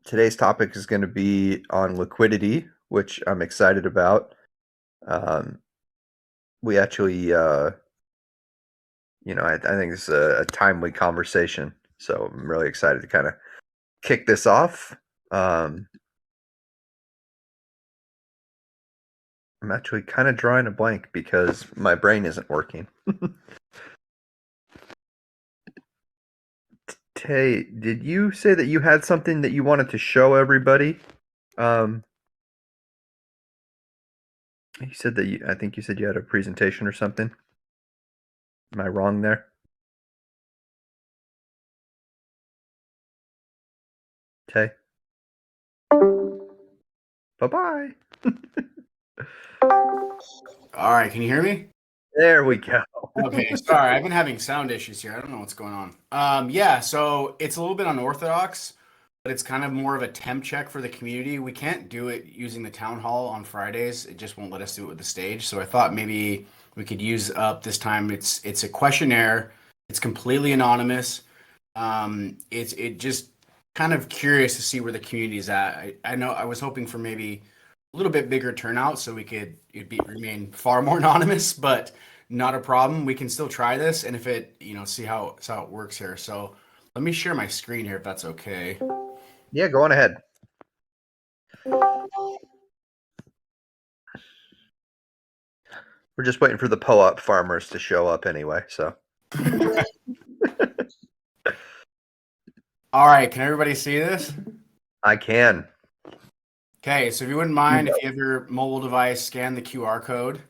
Today's topic is going to be on liquidity, which I'm excited about. We actually, I think it's a timely conversation, so I'm really excited to kind of kick this off. I'm actually kind of drawing a blank because my brain isn't working. Tay, did you say that you had something that you wanted to show everybody? You said that I think you said you had a presentation or something. Am I wrong there? Tay? Bye-bye. All right, can you hear me? There we go. Okay, sorry, I've been having sound issues here. I don't know what's going on. Yeah, so it's a little bit unorthodox, but it's kind of more of a temp check for the community. We can't do it using the town hall on Fridays. It just won't let us do it with the stage. So I thought maybe we could use up this time. It's a questionnaire. It's completely anonymous. It's just kind of curious to see where the community is at. I know I was hoping for maybe a little bit bigger turnout so we could remain far more anonymous, but not a problem. We can still try this, and if it, see how it works here. So let me share my screen here if that's okay. Yeah, go on ahead. We're just waiting for the po-op farmers to show up anyway, so. All right, can everybody see this? I can. Okay, so if you wouldn't mind, if you have your mobile device, scan the QR code.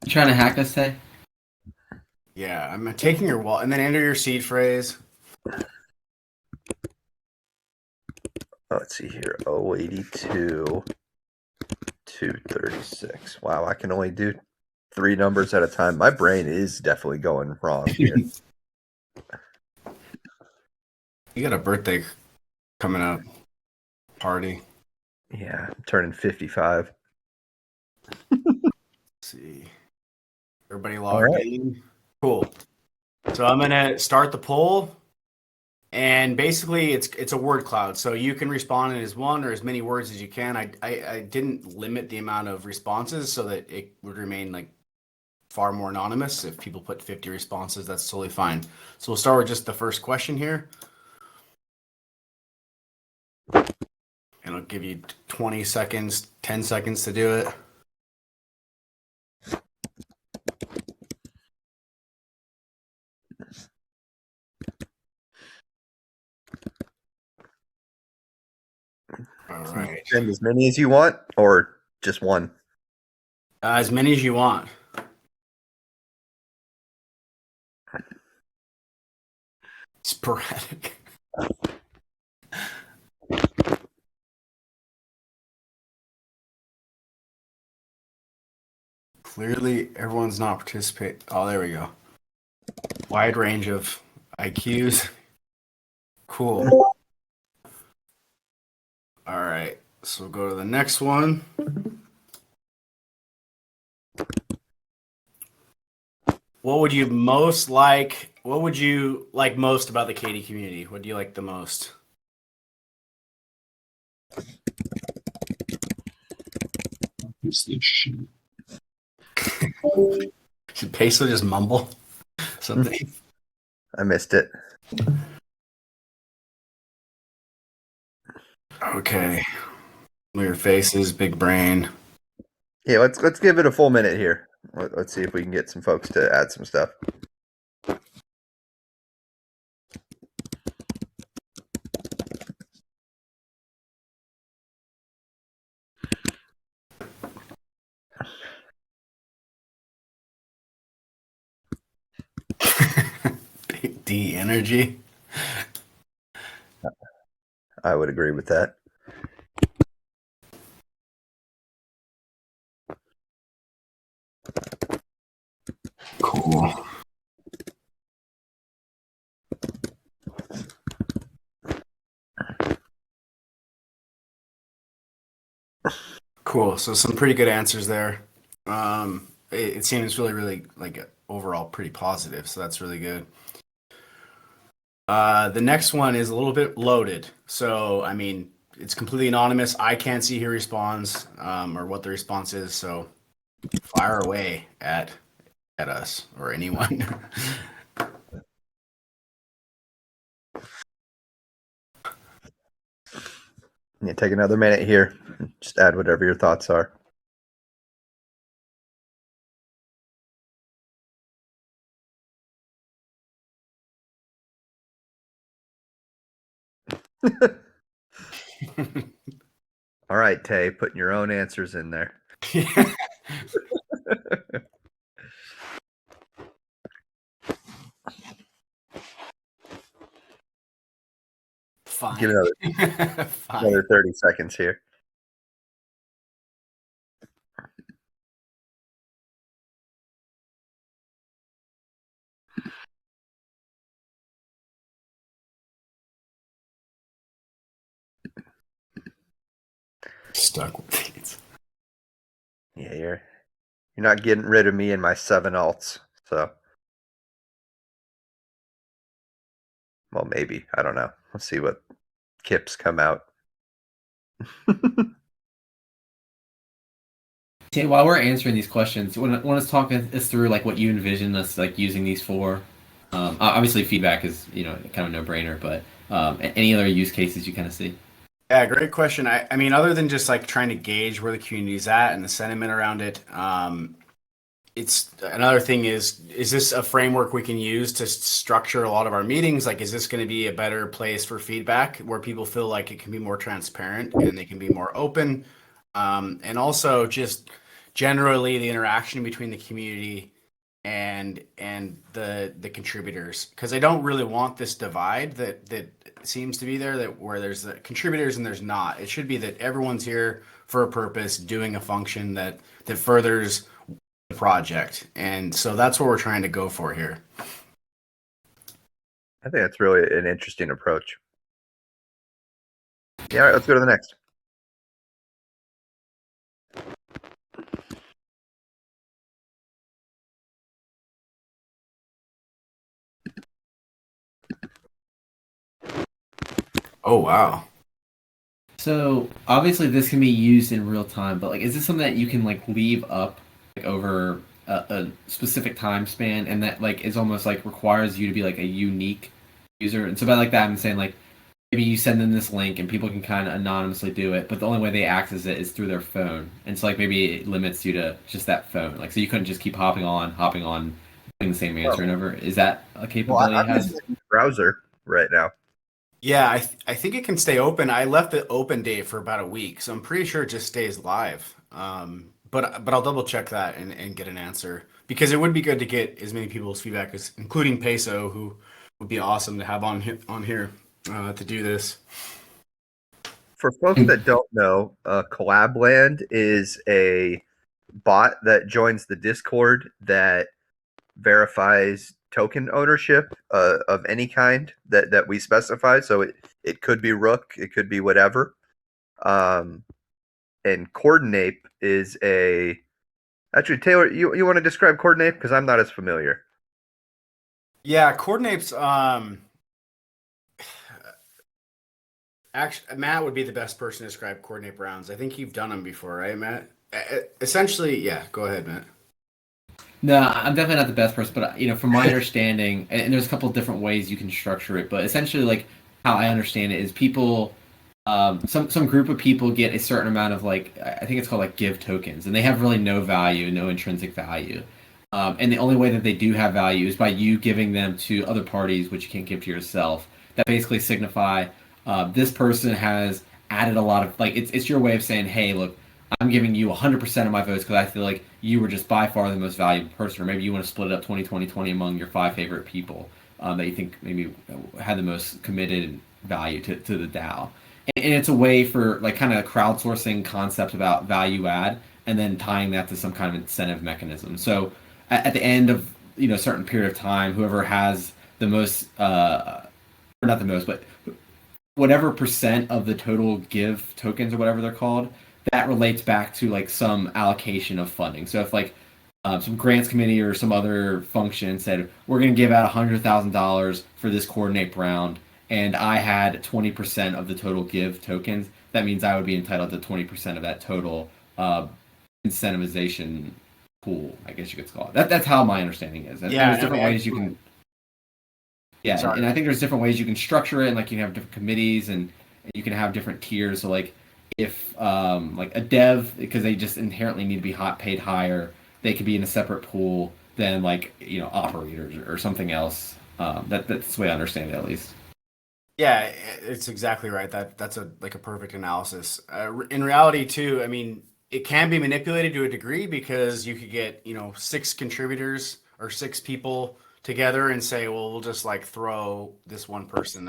You trying to hack us, Tay? Yeah, I'm taking your wallet, and then enter your seed phrase. Let's see here. 082 236. Wow, I can only do 3 numbers at a time. My brain is definitely going wrong here. You got a birthday coming up. Party. Yeah, I'm turning 55. Let's see. Everybody logged in. Cool. So I'm gonna start the poll, and basically it's a word cloud. So you can respond in as one or as many words as you can. I didn't limit the amount of responses so that it would remain like far more anonymous. If people put 50 responses, that's totally fine. So we'll start with just the first question here. And I'll give you 20 seconds, 10 seconds to do it. All right. Send as many as you want, or just one? As many as you want. Sporadic. Clearly, everyone's not participating. Oh, there we go. Wide range of IQs. Cool. All right. So we'll go to the next one. What would you like most about the Katie community? What do you like the most? Should Peso just mumble something? I missed it. Okay. Weird faces, big brain. Yeah, let's give it a full minute here. Let's see if we can get some folks to add some stuff. Big D energy. I would agree with that. Cool. Cool. So some pretty good answers there. It seems really, really like overall pretty positive. So that's really good. The next one is a little bit loaded. So, I mean, it's completely anonymous. I can't see who responds or what the response is. So, fire away at us or anyone. Yeah, take another minute here. Just add whatever your thoughts are. All right, Tay, putting your own answers in there. Fine. Give it another 30 seconds here. Stuck with it. Yeah, you're not getting rid of me and my 7 alts. So, well, maybe. I don't know. Let's see what kips come out. Tay, while we're answering these questions, want to talk us through like what you envision us like using these for? Obviously, feedback is kind of a no-brainer, but any other use cases you kind of see? Yeah, great question. I mean, other than just like trying to gauge where the community's at and the sentiment around it, it's another thing is this a framework we can use to structure a lot of our meetings? Like, is this going to be a better place for feedback where people feel like it can be more transparent and they can be more open? And also just generally the interaction between the community and the contributors, because I don't really want this divide that seems to be there, that where there's the contributors and there's not. It should be that everyone's here for a purpose, doing a function that furthers the project, and so that's what we're trying to go for here. I think that's really an interesting approach. Yeah, all right, let's go to the next. Oh, wow. So obviously this can be used in real time, but like, is this something that you can like leave up like over a specific time span, and that like is almost like requires you to be like a unique user? And so by like that, I'm saying like maybe you send them this link and people can kind of anonymously do it, but the only way they access it is through their phone, and so like maybe it limits you to just that phone. Like, so you couldn't just keep hopping on, doing the same answer and over. Is that a capability Well, it I'm has? just in the browser right now. Yeah, I think it can stay open. I left the open date for about a week, so I'm pretty sure it just stays live. But I'll double check that and get an answer, because it would be good to get as many people's feedback as, including Peso, who would be awesome to have on here to do this. For folks that don't know, Collabland is a bot that joins the Discord that verifies token ownership of any kind that we specify. So it could be Rook, it could be whatever. And Coordinape is a... Actually, Taylor, you want to describe Coordinape? Because I'm not as familiar. Yeah, Coordinate's actually, Matt would be the best person to describe Coordinate rounds. I think you've done them before, right, Matt? Essentially, yeah. Go ahead, Matt. No, I'm definitely not the best person, but from my understanding, and there's a couple of different ways you can structure it, but essentially, like how I understand it is people, some group of people get a certain amount of like I think it's called like give tokens, and they have really no value, no intrinsic value, and the only way that they do have value is by you giving them to other parties, which you can't give to yourself. That basically signify this person has added a lot of like it's your way of saying, hey, look, I'm giving you 100% of my votes because I feel like you were just by far the most valuable person, or maybe you want to split it up 20-20-20 among your 5 favorite people that you think maybe had the most committed value to the DAO. And it's a way for like kind of crowdsourcing concepts about value add and then tying that to some kind of incentive mechanism. So at the end of a certain period of time, whoever has the most, or not the most, but whatever percent of the total give tokens or whatever they're called, that relates back to like some allocation of funding. So if like some grants committee or some other function said, we're going to give out $100,000 for this coordinate round, and I had 20% of the total give tokens, that means I would be entitled to 20% of that total incentivization pool, I guess you could call it. That's how my understanding is. And Yeah, there's different ways you can. Yeah, Sorry. and I think there's different ways you can structure it, and like you can have different committees, and you can have different tiers. So like if like a dev, because they just inherently need to be paid higher, they could be in a separate pool than like operators or something else. That's the way I understand it, at least. Yeah, it's exactly right. That's a perfect analysis. In reality, too, I mean, it can be manipulated to a degree because you could get 6 contributors or 6 people together and say, well, we'll just like throw this one person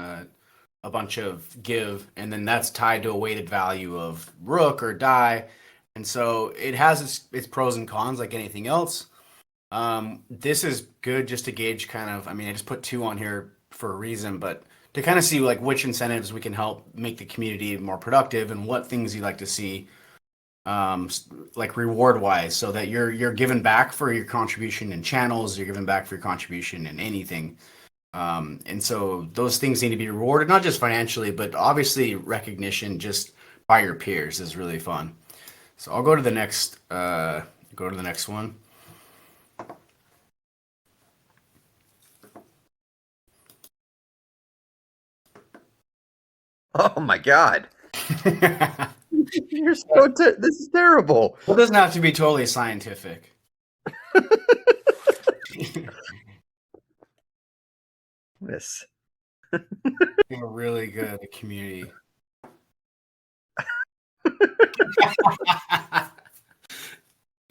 a bunch of give, and then that's tied to a weighted value of Rook or Die, and so it has its pros and cons like anything else. This is good just to gauge kind of. I mean, I just put 2 on here for a reason, but to kind of see like which incentives we can help make the community more productive and what things you like to see, like reward wise, so that you're given back for your contribution in channels, you're given back for your contribution in anything. And so those things need to be rewarded, not just financially, but obviously recognition just by your peers is really fun. So I'll go to the next one. Oh my God. Well, You're so this is terrible. it doesn't have to be totally scientific. Yes. You're really good at the community.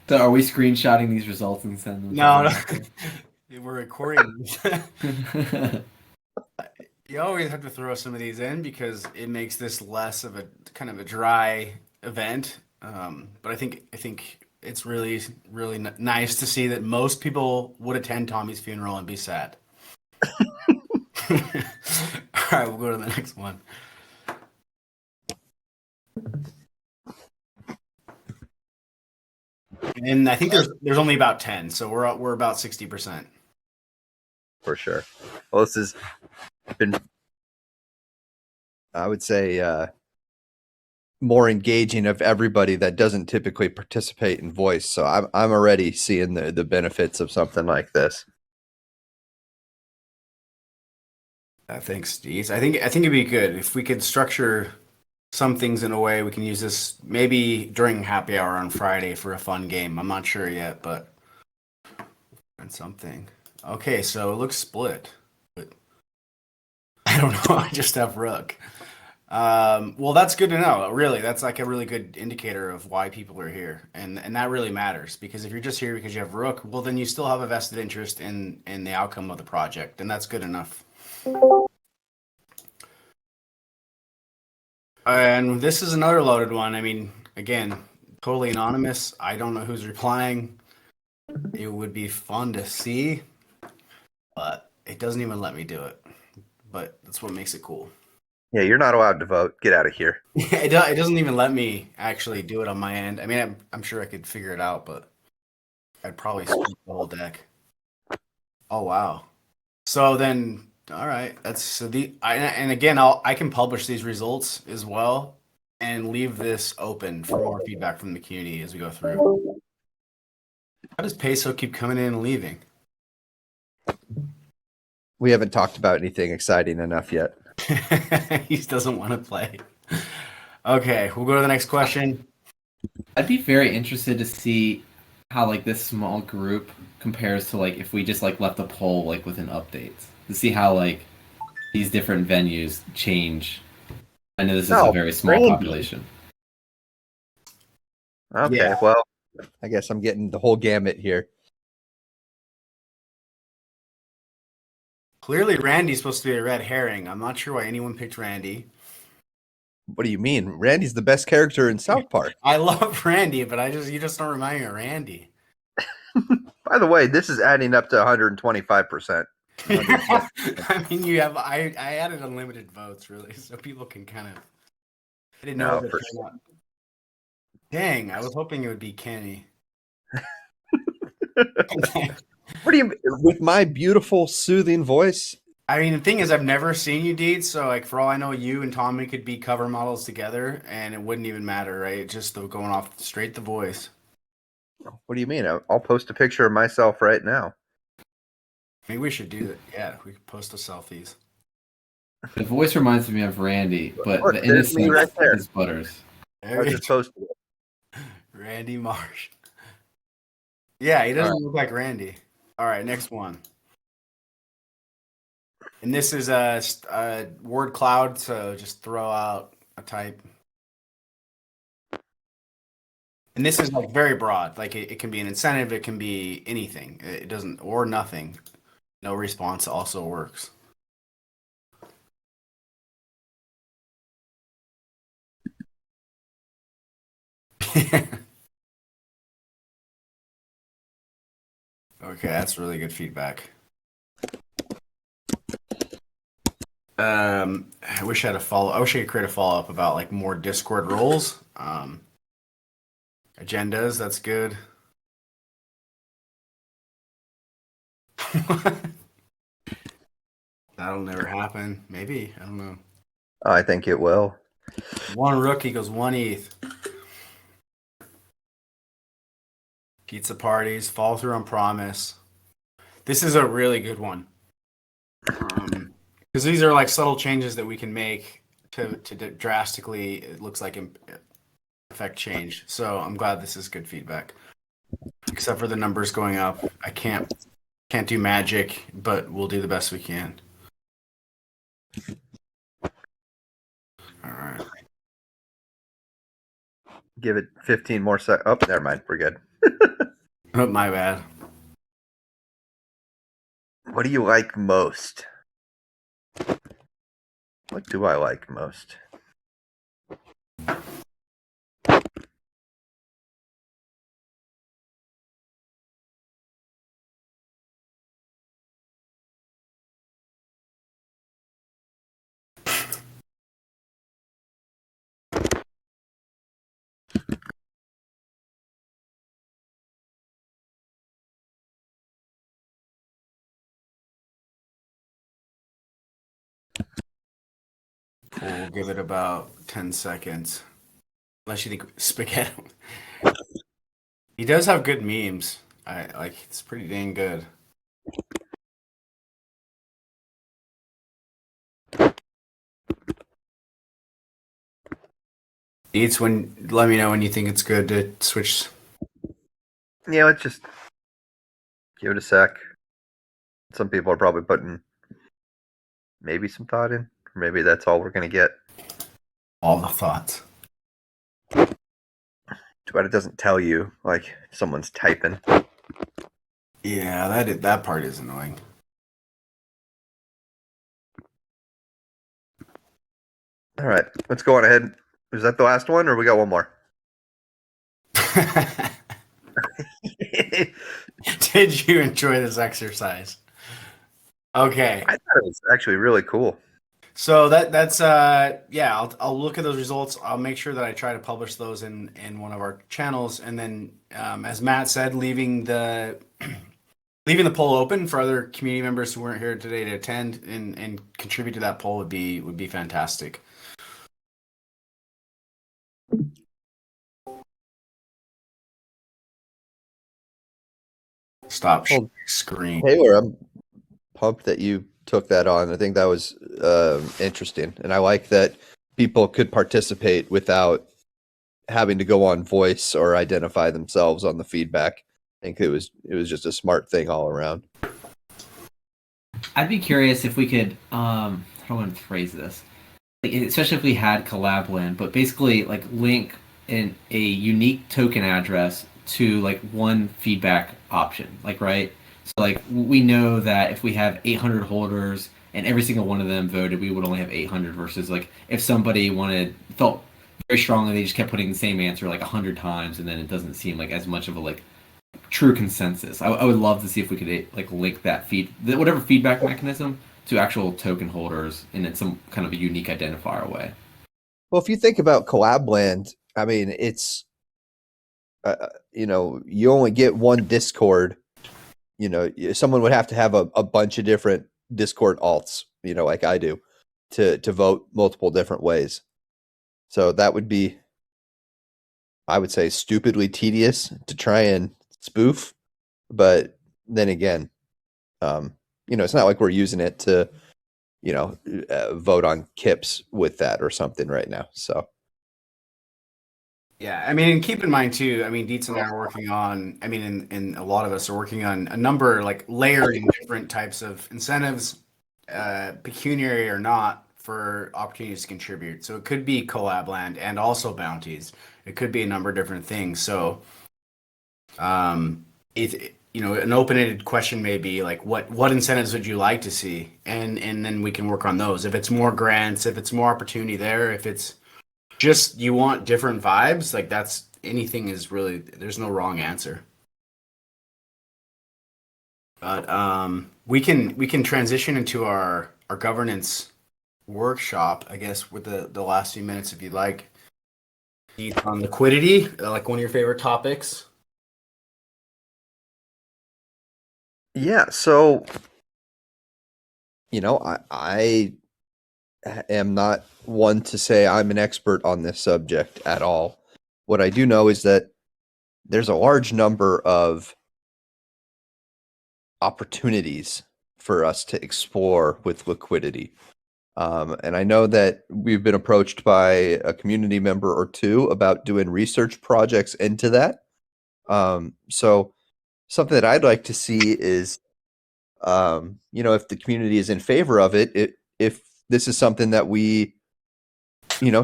So are we screenshotting these results and sending them? No, we're recording. No. You always have to throw some of these in because it makes this less of a kind of a dry event. But I think it's really nice to see that most people would attend Tommy's funeral and be sad. All right, we'll go to the next one. And I think there's only about 10, so we're about 60%. For sure. Well, this has been, I would say, more engaging of everybody that doesn't typically participate in voice. So I'm already seeing the benefits of something like this. Thanks, Steve. I think it'd be good if we could structure some things in a way we can use this maybe during happy hour on Friday for a fun game. I'm not sure yet, but and something. Okay, so it looks split. But I don't know. I just have Rook. Well, that's good to know. Really, that's like a really good indicator of why people are here, and that really matters because if you're just here because you have Rook, well, then you still have a vested interest in the outcome of the project, and that's good enough. And this is another loaded one. I mean, again, totally anonymous. I don't know who's replying. It would be fun to see, but it doesn't even let me do it. But that's what makes it cool. Yeah, you're not allowed to vote. Get out of here. It doesn't even let me actually do it on my end. I mean, I'm sure I could figure it out, but I'd probably screw the whole deck. Oh wow! So then, all right, that's so and again, I can publish these results as well and leave this open for more feedback from the community as we go through. How does Peso keep coming in and leaving? We haven't talked about anything exciting enough yet. He doesn't want to play. Okay, we'll go to the next question. I'd be very interested to see how like this small group compares to like if we just like left a poll like within updates to see how like these different venues change. I know this is a very small population. Okay, Yeah. well, I guess I'm getting the whole gamut here. Clearly, Randy's supposed to be a red herring. I'm not sure why anyone picked Randy. What do you mean? Randy's the best character in South Park. I love Randy, but you just don't remind me of Randy. By the way, this is adding up to 125%. I mean, I added unlimited votes, really, so people can kind of. I didn't know. Dang, I was hoping it would be Kenny. What do you with my beautiful, soothing voice? I mean, the thing is, I've never seen you, Deed. So, like, for all I know, you and Tommy could be cover models together, and it wouldn't even matter, right? Just going off straight the voice. What do you mean? I'll post a picture of myself right now. Maybe we should do that. Yeah, we could post the selfies. The voice reminds me of Randy, but Look, the there's me innocence right there. is Butters. I just posted it. Randy Marsh. Yeah, he doesn't All right. look like Randy. All right, next one. And this is a word cloud, so just throw out a type. And this is like very broad. Like it can be an incentive, it can be anything. It doesn't or nothing. No response also works. Okay, that's really good feedback. I wish I had a follow. I wish I could create a follow up about like more Discord roles. Agendas, that's good. That'll never happen. Maybe. I don't know. I think it will. One Rook equals one ETH. Pizza parties, follow through on promise. This is a really good one. Because these are like subtle changes that we can make to drastically, it looks like, affect change. So I'm glad this is good feedback. Except for the numbers going up. I can't do magic, but we'll do the best we can. All right. Give it 15 more seconds. Oh, never mind. We're good. Oh, my bad. What do you like most? What do I like most? We'll give it about 10 seconds. Unless you think spaghetti. He does have good memes. I like it's pretty dang good. It's let me know when you think it's good to switch. Yeah, let's just give it a sec. Some people are probably putting maybe some thought in. Or maybe that's all we're going to get. All the thoughts. But it doesn't tell you, like, if someone's typing. Yeah, that part is annoying. All right, let's go on ahead. Is that the last one, or we got one more? Did you enjoy this exercise? Okay. I thought it was actually really cool. So that's yeah, I'll look at those results. I'll make sure that I try to publish those in one of our channels, and then as Matt said, leaving the poll open for other community members who weren't here today to attend and contribute to that poll would be fantastic. Stop screen. Taylor, I'm pumped that you took that on. I think that was interesting, and I like that people could participate without having to go on voice or identify themselves on the feedback. I think it was just a smart thing all around. I'd be curious if we could how do I want to phrase this? Like, especially if we had collab land, but basically like link in a unique token address to like one feedback option. Like, right? So like we know that if we have 800 holders and every single one of them voted, we would only have 800 versus like if somebody felt very strongly, they just kept putting the same answer like 100 times, and then it doesn't seem like as much of a like true consensus. I would love to see if we could like link that whatever feedback mechanism to actual token holders in some kind of a unique identifier way. Well, if you think about collab land, I mean, it's you only get one Discord someone would have to have a bunch of different Discord alts, like I do, to vote multiple different ways. So that would be, I would say, stupidly tedious to try and spoof. But then again, it's not like we're using it to, vote on kips with that or something right now. So. Yeah, I mean, and keep in mind too, I mean, Dietz and I are working on, I mean, and a lot of us are working on a number, like layered in different types of incentives, pecuniary or not, for opportunities to contribute. So it could be collab land and also bounties. It could be a number of different things. So, an open-ended question may be like, what incentives would you like to see? And then we can work on those. If it's more grants, if it's more opportunity there, if it's just you want different vibes, like that's anything is really, there's no wrong answer. But we can transition into our governance workshop, I guess, with the last few minutes if you'd like. On liquidity, like one of your favorite topics. Yeah, so I am not one to say I'm an expert on this subject at all. What I do know is that there's a large number of opportunities for us to explore with liquidity. And I know that we've been approached by a community member or two about doing research projects into that. So something that I'd like to see is, if the community is in favor of it, if this is something that we,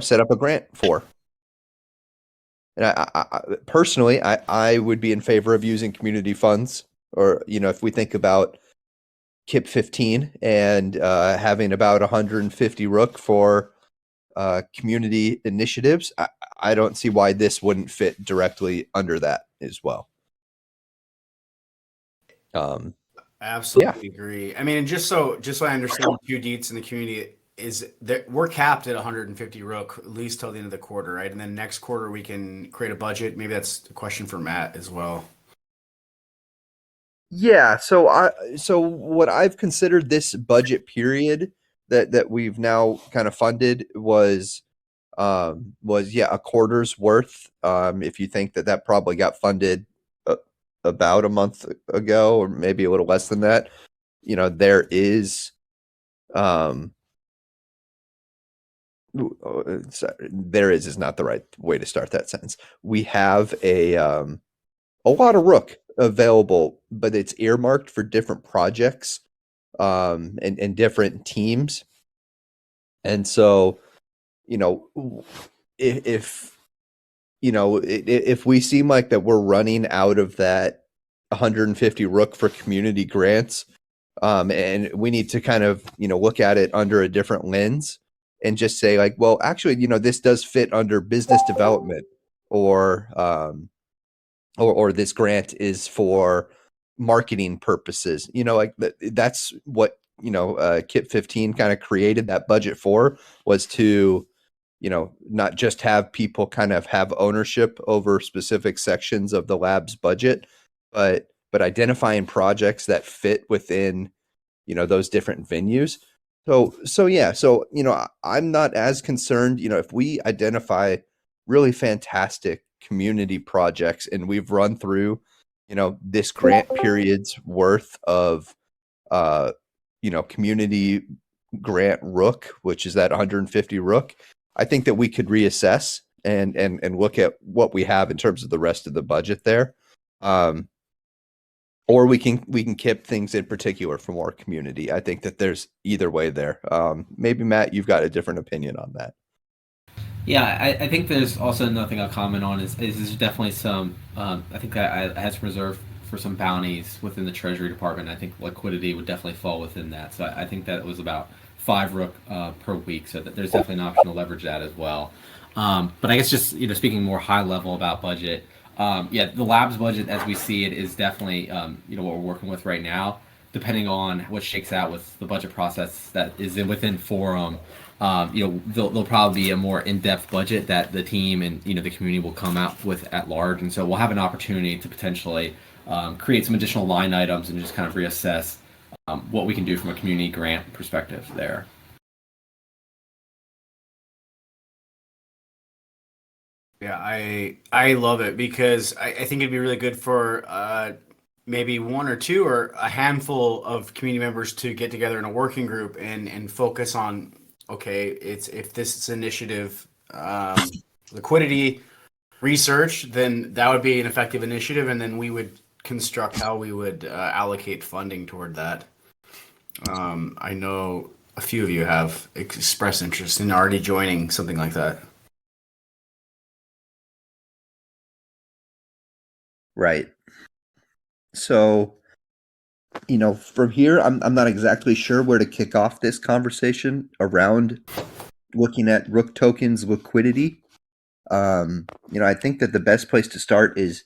set up a grant for. And I personally, I would be in favor of using community funds, or, if we think about KIP 15 and having about 150 Rook for community initiatives, I don't see why this wouldn't fit directly under that as well. Absolutely agree. I mean, and just so I understand, few Deets in the community is that we're capped at 150 Rook at least till the end of the quarter, right? And then next quarter we can create a budget. Maybe that's a question for Matt as well. Yeah, so what I've considered this budget period that we've now kind of funded was a quarter's worth. If you think that probably got funded about a month ago, or maybe a little less than that, there is is not the right way to start that sentence. We have a lot of Rook available, but it's earmarked for different projects and different teams. And so, if we seem like that we're running out of that 150 Rook for community grants, and we need to kind of, look at it under a different lens and just say like, well, actually, this does fit under business development, or this grant is for marketing purposes. That's what, KIP 15 kind of created that budget for, was to, not just have people kind of have ownership over specific sections of the lab's budget, but identifying projects that fit within, those different venues. So yeah, I'm not as concerned, if we identify really fantastic community projects and we've run through, this grant period's worth of, community grant Rook, which is that 150 Rook. I think that we could reassess and look at what we have in terms of the rest of the budget there. Or we can keep things in particular for more community. I think that there's either way there. Maybe Matt, you've got a different opinion on that. Yeah, I think there's also another thing I'll comment on is there's definitely some, I think I had some reserve for some bounties within the Treasury Department. I think liquidity would definitely fall within that. So I think that it was about 5 Rook per week. So that there's definitely an option to leverage that as well. But I guess just, speaking more high level about budget, the lab's budget as we see it is definitely, what we're working with right now. Depending on what shakes out with the budget process that is within Forum, there'll probably be a more in-depth budget that the team and the community will come out with at large, and so we'll have an opportunity to potentially create some additional line items and just kind of reassess what we can do from a community grant perspective there. Yeah, I love it because I think it'd be really good for maybe one or two or a handful of community members to get together in a working group and focus on, okay, it's if this initiative liquidity research, then that would be an effective initiative, and then we would construct how we would allocate funding toward that. I know a few of you have expressed interest in already joining something like that. Right. So, from here, I'm not exactly sure where to kick off this conversation around looking at Rook tokens liquidity. I think that the best place to start is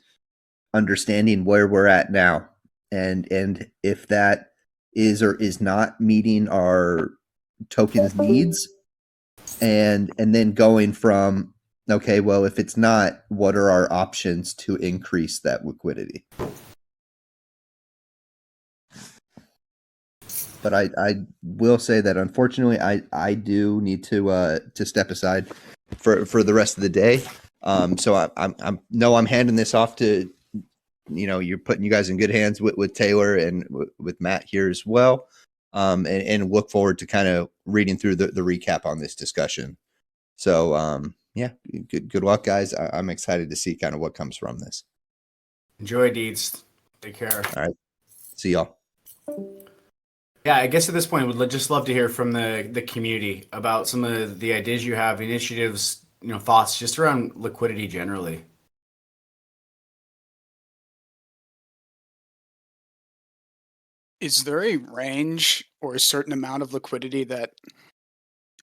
understanding where we're at now, and if that is or is not meeting our tokens needs, and then going from, okay, well, if it's not, what are our options to increase that liquidity? But I will say that unfortunately I do need to step aside for the rest of the day. So I'm handing this off to, you're putting you guys in good hands with Taylor and with Matt here as well. And look forward to kind of reading through the recap on this discussion. So yeah, good luck, guys. I'm excited to see kind of what comes from this. Enjoy, Deeds. Take care. All right. See y'all. Yeah, I guess at this point, we'd just love to hear from the community about some of the ideas you have, initiatives, thoughts just around liquidity generally. Is there a range or a certain amount of liquidity that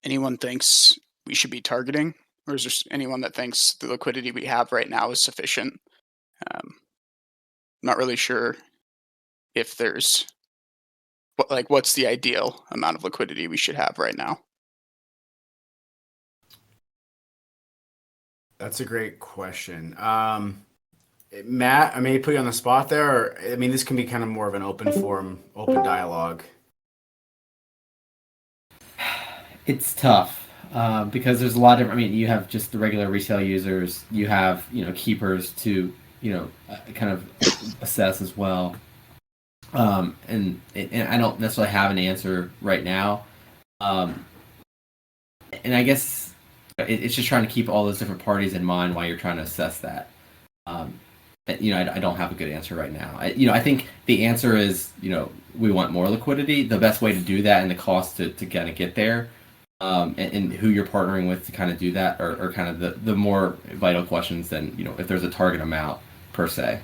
anyone thinks we should be targeting? Or is there anyone that thinks the liquidity we have right now is sufficient? Not really sure if there's what's the ideal amount of liquidity we should have right now. That's a great question. Matt, I may put you on the spot there. Or, I mean, this can be kind of more of an open forum, open dialogue. It's tough because there's a lot of. I mean, you have just the regular resale users. You have keepers to kind of assess as well. And I don't necessarily have an answer right now. And I guess it's just trying to keep all those different parties in mind while you're trying to assess that. I don't have a good answer right now. I think the answer is, we want more liquidity. The best way to do that and the cost to kind of get there, and who you're partnering with to kind of do that are kind of the more vital questions than, if there's a target amount per se.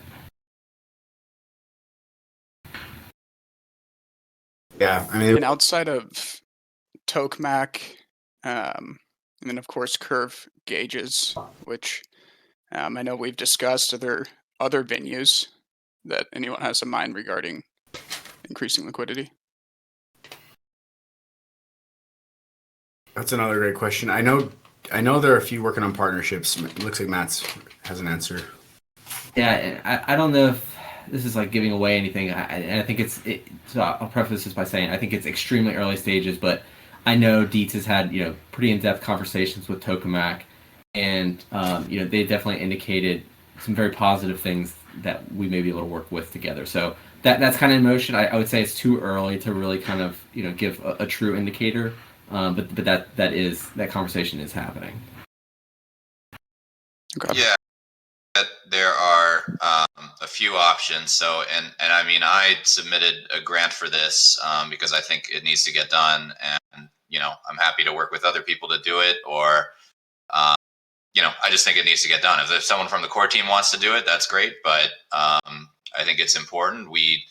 Yeah, I mean, And outside of tokamak, and then of course curve gauges, which I know we've discussed. Are there other venues that anyone has in mind regarding increasing liquidity? That's another great question. I know there are a few working on partnerships. It looks like Matt has an answer. Yeah, I don't know if this is like giving away anything. I think so I'll preface this by saying I think it's extremely early stages, but I know Dietz has had pretty in-depth conversations with Tokamak, and they definitely indicated some very positive things that we may be able to work with together. So that's kind of in motion. I would say it's too early to really kind of give a true indicator, but that conversation is happening. Okay. Yeah, there are a few options. So, and I mean, I submitted a grant for this because I think it needs to get done, and I'm happy to work with other people to do it, or I just think it needs to get done. If someone from the core team wants to do it, that's great. But I think it's important. We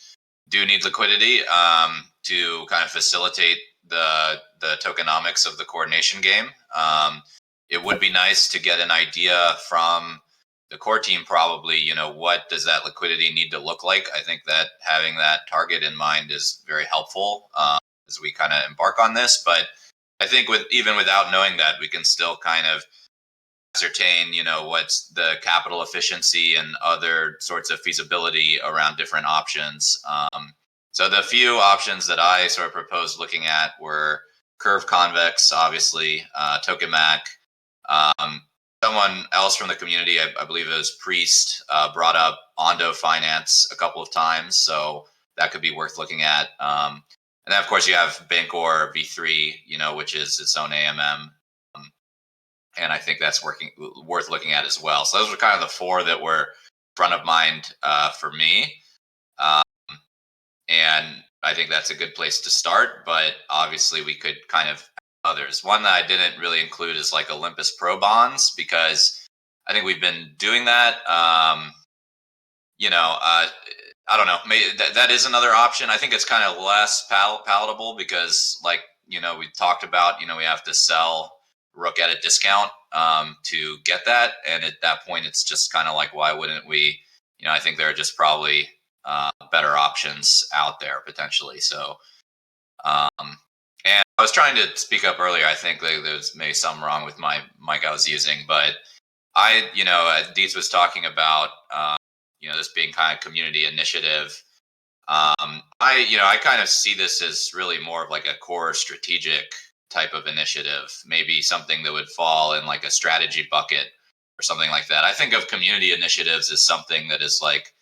do need liquidity to kind of facilitate the tokenomics of the coordination game. It would be nice to get an idea from the core team, probably, what does that liquidity need to look like? I think that having that target in mind is very helpful as we kind of embark on this. But I think even without knowing that, we can still kind of ascertain, what's the capital efficiency and other sorts of feasibility around different options. So the few options that I sort of proposed looking at were Curve Convex, obviously, Token Mac. Someone else from the community, I believe it was Priest, brought up Ondo Finance a couple of times, so that could be worth looking at. And then, of course, you have Bancor V3, which is its own AMM, and I think that's worth looking at as well. So those were kind of the four that were front of mind for me, and I think that's a good place to start. But obviously, we could kind of others. One that I didn't really include is like Olympus Pro bonds, because I think we've been doing that. I don't know. Maybe that is another option. I think it's kind of less palatable because, like, we talked about, we have to sell Rook at a discount to get that. And at that point, it's just kind of like, why wouldn't we? I think there are just probably better options out there potentially. So, and I was trying to speak up earlier. I think there's maybe something wrong with my mic I was using, but Dietz was talking about, this being kind of community initiative. I kind of see this as really more of like a core strategic type of initiative, maybe something that would fall in like a strategy bucket or something like that. I think of community initiatives as something that is like,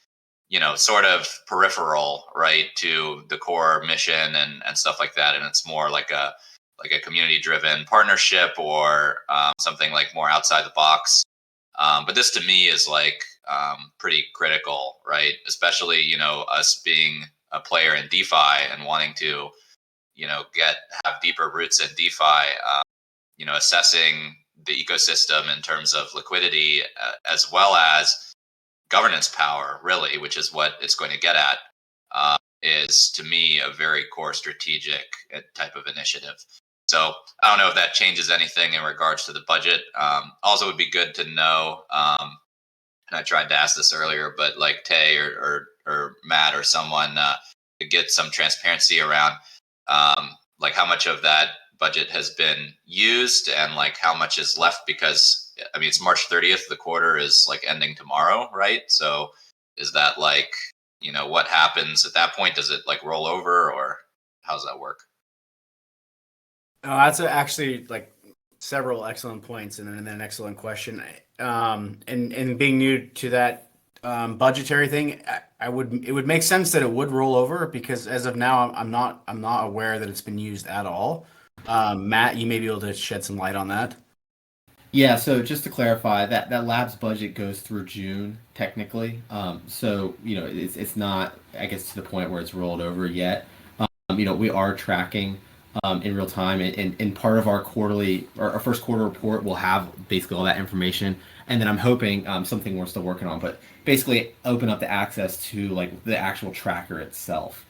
sort of peripheral, right, to the core mission and stuff like that. And it's more like a community-driven partnership or something like more outside the box. But this to me is like pretty critical, right? Especially, us being a player in DeFi and wanting to, have deeper roots in DeFi, assessing the ecosystem in terms of liquidity as well as governance power, really, which is what it's going to get at, is to me a very core strategic type of initiative. So I don't know if that changes anything in regards to the budget. Also, it would be good to know, and I tried to ask this earlier, but like Tay or Matt or someone to get some transparency around like how much of that budget has been used and like how much is left, because I mean, it's March 30th. The quarter is like ending tomorrow, right? So is that like, what happens at that point? Does it like roll over, or how does that work? That's actually like several excellent points and then an excellent question. And being new to that budgetary thing, it would make sense that it would roll over, because as of now, I'm not aware that it's been used at all. Matt, you may be able to shed some light on that. Yeah, so just to clarify, that lab's budget goes through June technically. So it's not, I guess, to the point where it's rolled over yet. We are tracking in real time, and part of our first quarter report will have basically all that information. And then I'm hoping something we're still working on, but basically open up the access to like the actual tracker itself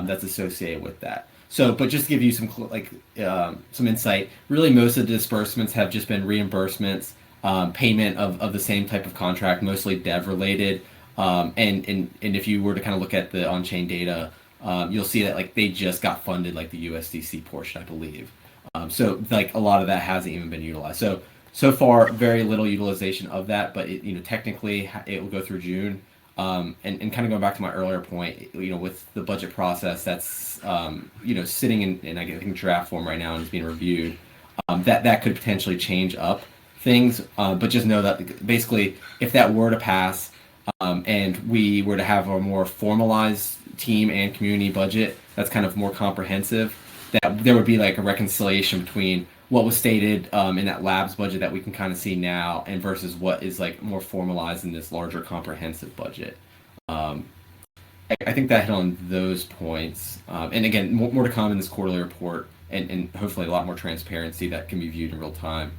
that's associated with that. So, but just to give you some insight, really most of the disbursements have just been reimbursements, payment of the same type of contract, mostly dev related. And if you were to kind of look at the on-chain data, you'll see that like they just got funded like the USDC portion, I believe. So like a lot of that hasn't even been utilized. So far, very little utilization of that, but technically it will go through June. And kind of going back to my earlier point, with the budget process that's sitting in I think draft form right now and is being reviewed, that could potentially change up things. But just know that basically, if that were to pass, and we were to have a more formalized team and community budget that's kind of more comprehensive, that there would be like a reconciliation between what was stated in that labs budget that we can kind of see now and versus what is like more formalized in this larger comprehensive budget. I think that hit on those points. And again, more to come in this quarterly report, and hopefully a lot more transparency that can be viewed in real time.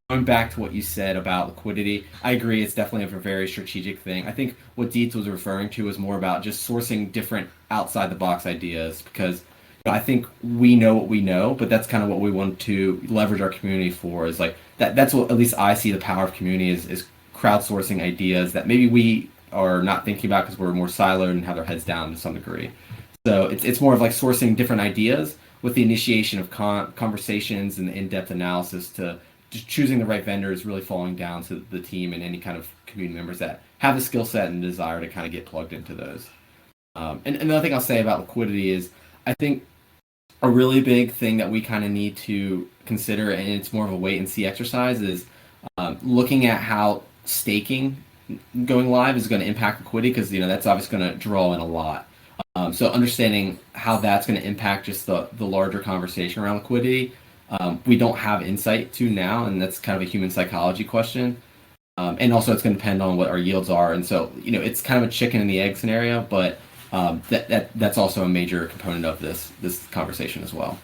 Going back to what you said about liquidity, I agree, it's definitely a very strategic thing. I think what Dietz was referring to was more about just sourcing different outside the box ideas, because I think we know what we know, but that's kind of what we want to leverage our community for, is like that's what at least I see the power of community is crowdsourcing ideas that maybe we are not thinking about because we're more siloed and have our heads down to some degree. So it's more of like sourcing different ideas with the initiation of conversations and in-depth analysis to just choosing the right vendor is really falling down to the team and any kind of community members that have the skill set and desire to kind of get plugged into those. And another thing I'll say about liquidity is I think a really big thing that we kind of need to consider, and it's more of a wait and see exercise, is looking at how staking going live is going to impact liquidity, because that's obviously going to draw in a lot. So understanding how that's going to impact just the larger conversation around liquidity, we don't have insight to now, and that's kind of a human psychology question. And also it's going to depend on what our yields are, and so it's kind of a chicken and the egg scenario, but that's also a major component of this conversation as well.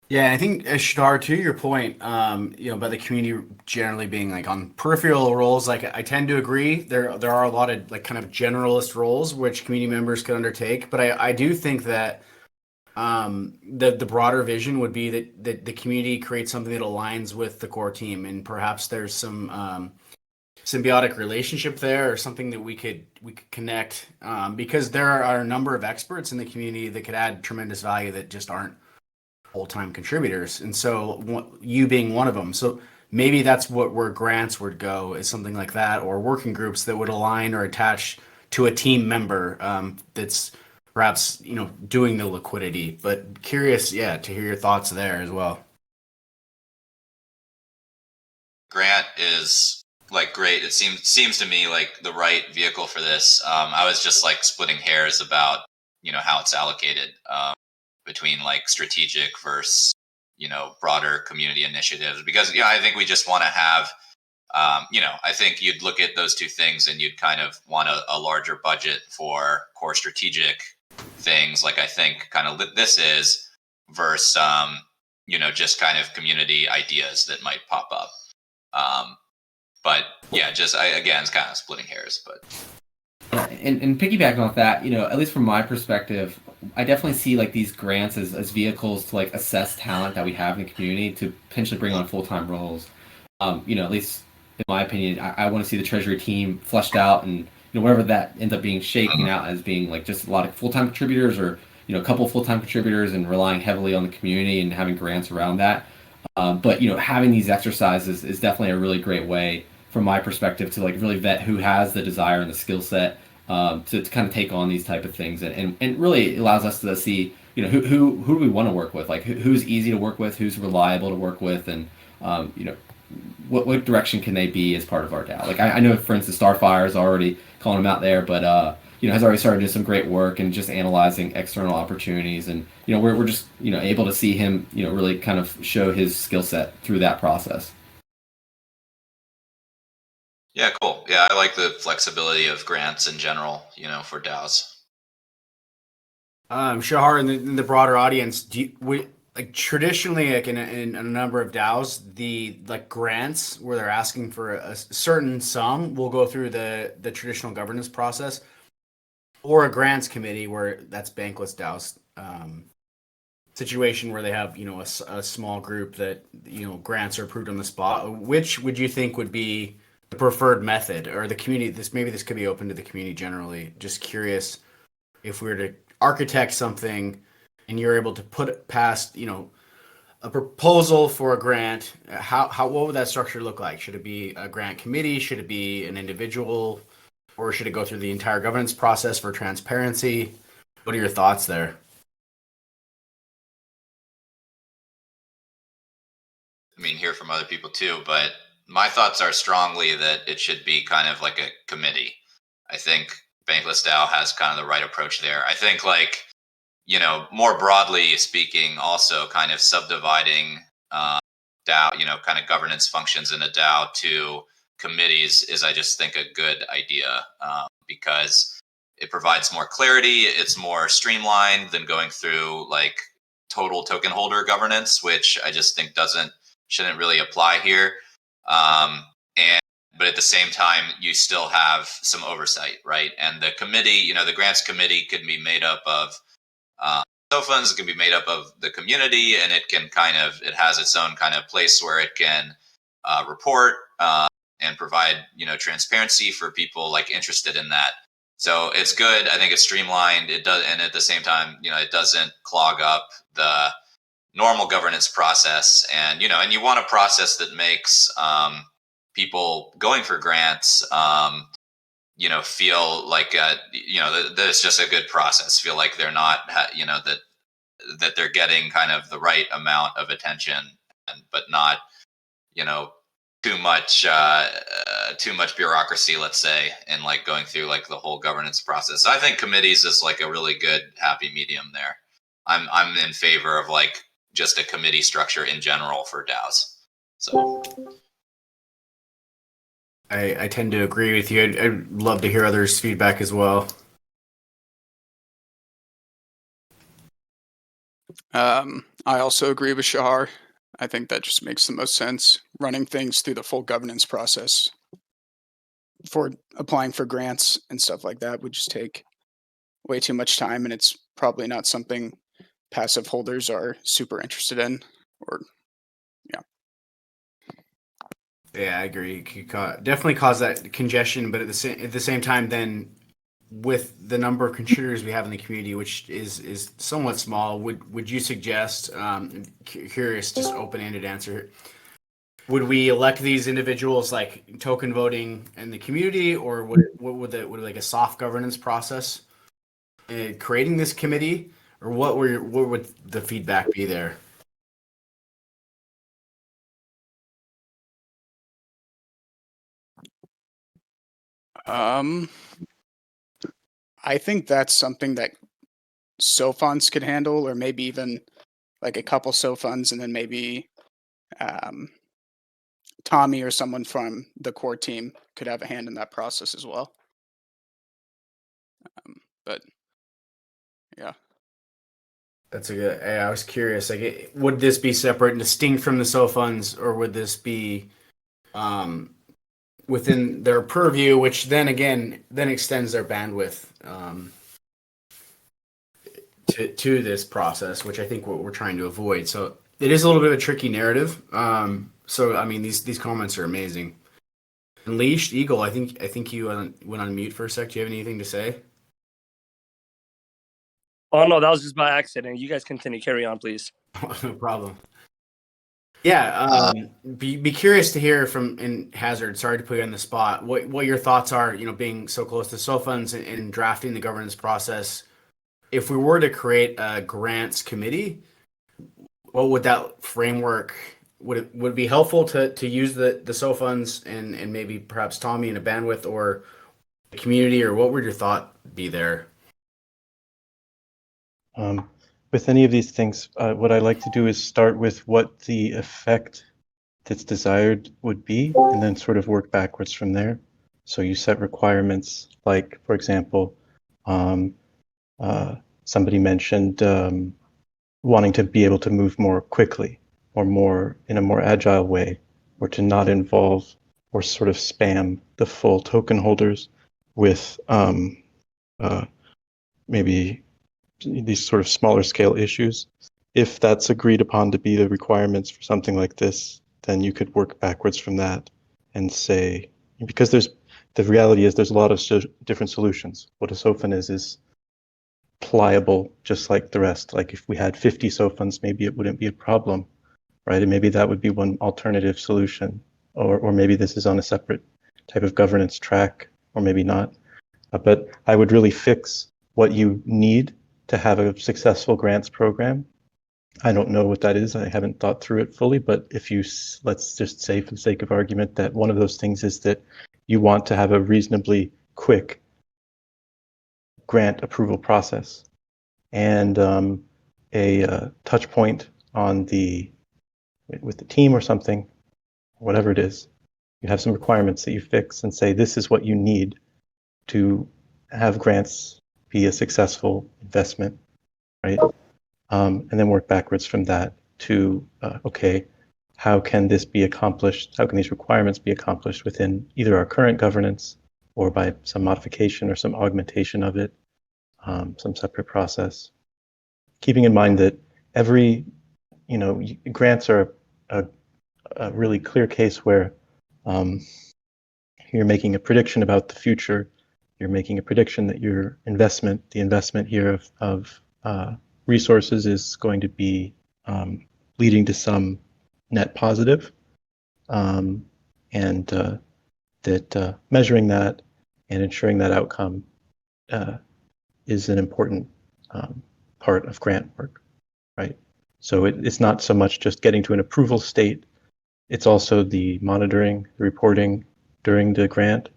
Yeah, I think Shadar, to your point, about the community generally being like on peripheral roles, like I tend to agree. There are a lot of like kind of generalist roles which community members could undertake, but I do think that the broader vision would be that the community creates something that aligns with the core team, and perhaps there's some symbiotic relationship there, or something that we could connect, because there are a number of experts in the community that could add tremendous value that just aren't full-time contributors, and so you being one of them. So maybe that's where grants would go, is something like that, or working groups that would align or attach to a team member that's perhaps doing the liquidity. But curious, to hear your thoughts there as well. Grant is like great. It seems to me like the right vehicle for this. I was just like splitting hairs about how it's allocated between like strategic versus broader community initiatives, because I think we just want to have I think you'd look at those two things and you'd kind of want a larger budget for core strategic things, like I think kind of this is, versus just kind of community ideas that might pop up. But yeah, again, it's kind of splitting hairs. But and piggybacking off that, at least from my perspective, I definitely see like these grants as vehicles to like assess talent that we have in the community to potentially bring on full-time roles. At least in my opinion, I want to see the treasury team fleshed out, and whatever that ends up being, shaking out as being like just a lot of full-time contributors, or a couple of full-time contributors, and relying heavily on the community and having grants around that. But having these exercises is definitely a really great way, from my perspective, to like really vet who has the desire and the skill set to kind of take on these type of things, and really allows us to see who do we want to work with, like who's easy to work with, who's reliable to work with, and what direction can they be as part of our DAO. Like I know, for instance, Starfire is already calling them out there, but has already started doing some great work and just analyzing external opportunities, and we're just able to see him really kind of show his skill set through that process. Yeah, cool. Yeah, I like the flexibility of grants in general, for DAOs. Shahar, in the broader audience, like traditionally, like in a number of DAOs, the like grants where they're asking for a certain sum will go through the traditional governance process, or a grants committee where that's bankless DAOs situation where they have a small group that grants are approved on the spot. Which would you think would be the preferred method, or the community? This could be open to the community generally. Just curious, if we were to architect something and you're able to put it past a proposal for a grant, what would that structure look like? Should it be a grant committee? Should it be an individual? Or should it go through the entire governance process for transparency? What are your thoughts there? I mean, hear from other people too, but my thoughts are strongly that it should be kind of like a committee. I think Bankless DAO has kind of the right approach there. I think like, more broadly speaking, also kind of subdividing DAO, kind of governance functions in a DAO to committees is, I just think, a good idea, because it provides more clarity. It's more streamlined than going through like total token holder governance, which I just think shouldn't really apply here. But at the same time, you still have some oversight, right? And the committee, the grants committee could be made up of funds, it can be made up of the community, and it has its own kind of place where it can report and provide transparency for people like interested in that. So it's good. I think it's streamlined. It does, and at the same time, it doesn't clog up the normal governance process, and and you want a process that makes people going for grants feel like that it's just a good process, feel like they're not that they're getting kind of the right amount of attention, but not too much bureaucracy, let's say, and like going through like the whole governance process. So I think committees is like a really good happy medium there. I'm in favor of like just a committee structure in general for DAOs. So I tend to agree with you. I'd love to hear others' feedback as well. I also agree with Shahar. I think that just makes the most sense. Running things through the full governance process for applying for grants and stuff like that would just take way too much time, and it's probably not something passive holders are super interested in. Or Yeah, I agree. It could definitely cause that congestion, but at the same time, then with the number of contributors we have in the community, which is somewhat small, would you suggest? Curious, just open-ended answer. Would we elect these individuals like token voting in the community, or would like a soft governance process creating this committee, or what would the feedback be there? I think that's something that funds could handle, or maybe even like a couple funds, and then maybe Tommy or someone from the core team could have a hand in that process as well. But yeah, That's a good. I was curious. Like, would this be separate and distinct from the funds, or would this be within their purview, which then extends their bandwidth to this process, which I think what we're trying to avoid. So it is a little bit of a tricky narrative. So I mean, these comments are amazing. Unleashed Eagle, I think you went on mute for a sec. Do you have anything to say? Oh no, that was just by accident. You guys continue. Carry on, please. No problem. Yeah, be curious to hear from in Hazard. Sorry to put you on the spot. What your thoughts are? Being so close to funds and drafting the governance process. If we were to create a grants committee, what would that framework? Would it be helpful to use the funds and maybe perhaps Tommy in a bandwidth or the community, or what would your thought be there? With any of these things, what I like to do is start with what the effect that's desired would be, and then sort of work backwards from there. So you set requirements, like, for example, somebody mentioned wanting to be able to move more quickly, or more in a more agile way, or to not involve or sort of spam the full token holders with maybe these sort of smaller scale issues. If that's agreed upon to be the requirements for something like this, then you could work backwards from that and say, because the reality is there's a lot of different solutions. What a SOFN is pliable, just like the rest. Like if we had 50 SOFNs, maybe it wouldn't be a problem, right? And maybe that would be one alternative solution, or maybe this is on a separate type of governance track, or maybe not. But I would really fix what you need to have a successful grants program. I don't know what that is. I haven't thought through it fully, but let's just say for the sake of argument that one of those things is that you want to have a reasonably quick grant approval process, and a touch point with the team or something, whatever it is. You have some requirements that you fix and say, this is what you need to have grants be a successful investment, right? And then work backwards from that to, okay, how can this be accomplished? How can these requirements be accomplished within either our current governance or by some modification or some augmentation of it, some separate process? Keeping in mind that grants are a really clear case where you're making a prediction about the future. You're making a prediction that the investment here of resources is going to be leading to some net positive, and that measuring that and ensuring that outcome is an important part of grant work, right? So it's not so much just getting to an approval state, it's also the monitoring, the reporting during the grant,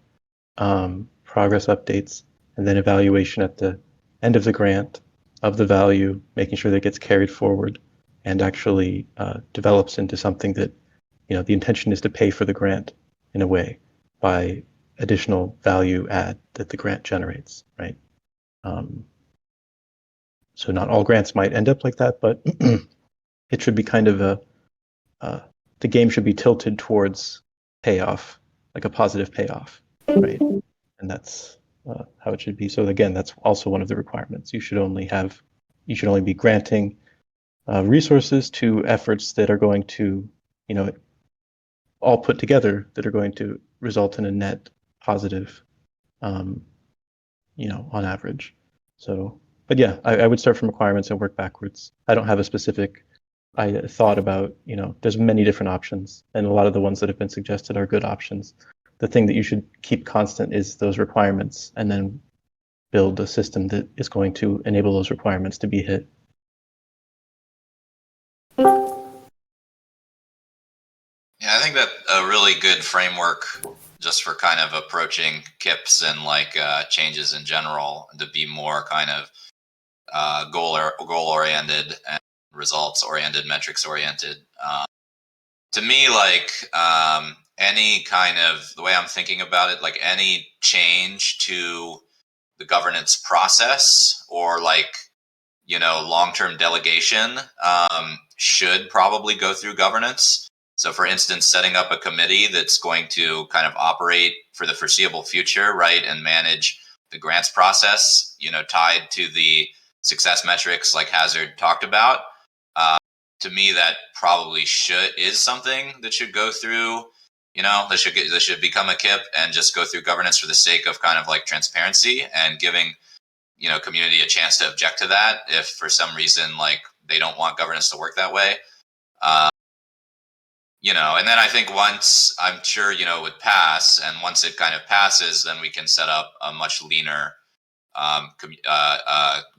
progress updates, and then evaluation at the end of the grant of the value, making sure that it gets carried forward and actually develops into something that, the intention is to pay for the grant in a way by additional value add that the grant generates, right? So not all grants might end up like that, but it should be kind of the game should be tilted towards payoff, like a positive payoff, right? And that's how it should be. So again, that's also one of the requirements. You should only be granting resources to efforts that are going to, all put together that are going to result in a net positive, on average. So, but yeah, I would start from requirements and work backwards. I don't have a specific. I thought about, there's many different options, and a lot of the ones that have been suggested are good options. The thing that you should keep constant is those requirements, and then build a system that is going to enable those requirements to be hit. Yeah, I think that a really good framework just for kind of approaching KIPs and changes in general to be more kind of goal oriented and results oriented, metrics oriented. To me, any kind of the way I'm thinking about it, any change to the governance process or long-term delegation should probably go through governance. So for instance, setting up a committee that's going to kind of operate for the foreseeable future, right, and manage the grants process, tied to the success metrics like Hazard talked about. To me, that probably is something that should go through, that should become a KIP and just go through governance for the sake of kind of transparency and giving, community a chance to object to that if for some reason they don't want governance to work that way. And then I think once I'm sure, it would pass, and once it kind of passes, then we can set up a much leaner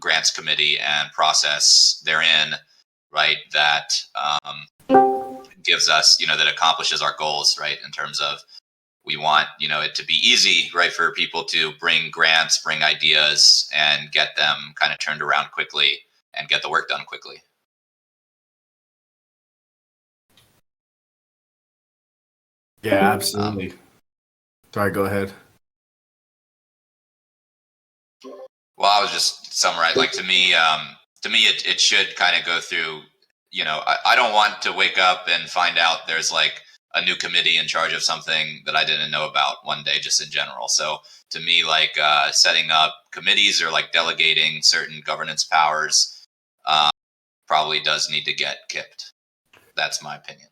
grants committee and process therein, right, that gives us, that accomplishes our goals, right, in terms of we want, it to be easy, right, for people to bring grants, bring ideas, and get them kind of turned around quickly and get the work done quickly. Yeah, absolutely. Sorry, go ahead. Well, I was just summarizing. To me, it should kind of go through. I don't want to wake up and find out there's a new committee in charge of something that I didn't know about one day, just in general. So to me, setting up committees or delegating certain governance powers probably does need to get kicked. That's my opinion.